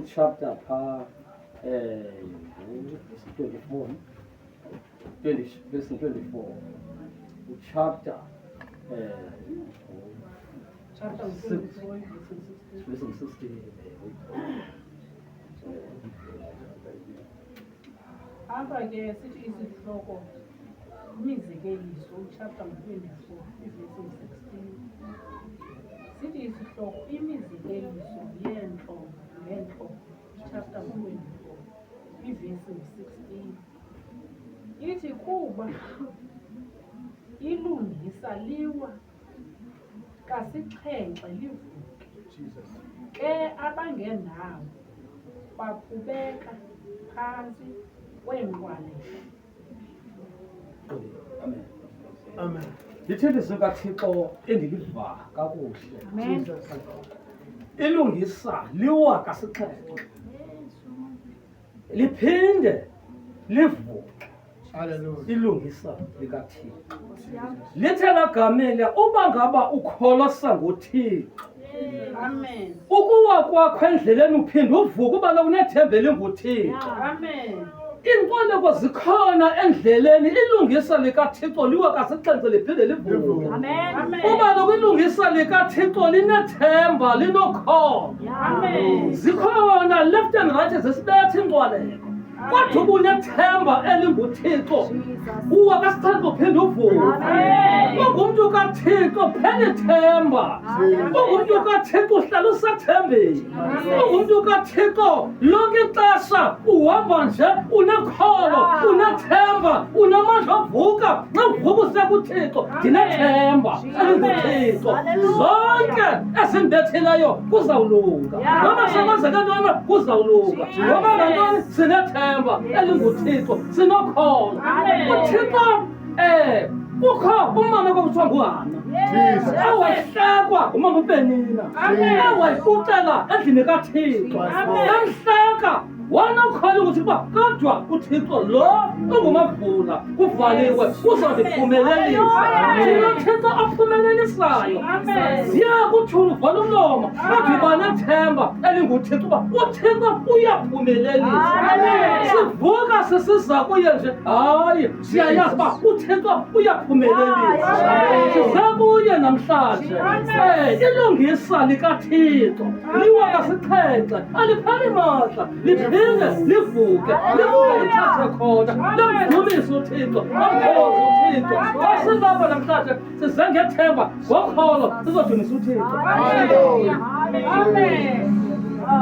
Chapter 24, 20, verse 24. Chapter Chapter 6, 24. verse 16. Apha ke sithi isihloko imizekeliso chapter 24 verse 16. Sithi isihloko imizekeliso yeentlobo chapter 24 verse 16. Ithi kuba ilungisa liwa kasixhenxe livuke ke abangenawo bakhubeka phantsi kwengqwalela. Amen. Amen. Lithethe sikaThixo endiliva kakuhle. Amen. Ilungisa liwa kasixhenxe. Liphinde livuke. Hallelujah. Ilungisa likaThixo. Lithe lagamela uba ngaba ukholosa ngoThixo. Amen. Ukuwa kwakho endleleni uphinde uvuke uba unethembele ngoThixo. Amen. Iinkoleko zikhona endleleni, ilungisa likaThixo liwa kasixhenxe liphinde livuke. Amen. Uba lokwilungisa likaThixo linethemba, linokholo. Amen. Zikhona left and right zisibetha ingqwaleko. Kodwa uba unethemba elinguThixo, uwa kasixhenxe uphinde uvuke. Amen. Ungumntu kaThixo phela ithemba. Ungumntu kaThixo uhlala usathembeni. Ungumntu kaThixo lonke ixesha uhamba nje unekholo, unethemba, unamandla ovuka. Xa uvuka usekuThixo, ndinethemba elinguThixo. Zonke ezimbethileyo kuzawulunga. Noba sekwenzeke ntoni kuzawulunga. Ngoba nantoni sinethemba elinguThixo, sinokholo. uThixo kukho umama kwakuthiwa nguHana. Awayehlekwa umama uPenina. Awayifutela endlini kaThixo. Emhleka wanokholwa ukuthi kuba kodwa uThixo lo ungumavula kuvaliwe uzondiphumelelisa. Thina uThixo aphumelelisayo. Ziya kuthula uvala umlomo kodwa banethemba elinguThixo uba uThixo uyaphumelelisa. Sivuka sisiza kuye nje hayi siyayazi uba uThixo uyaphumelelisa. Size kuye namhlanje. Ilungisa likaThixo liwa kasixhenxe alipheli mandla liphinde livuke libuye lithathe khona limdumise uThixo amkhoze uThixo. Xa silapha namhlanje size ngethemba ngokholo sizodumisa uThixo. Amen.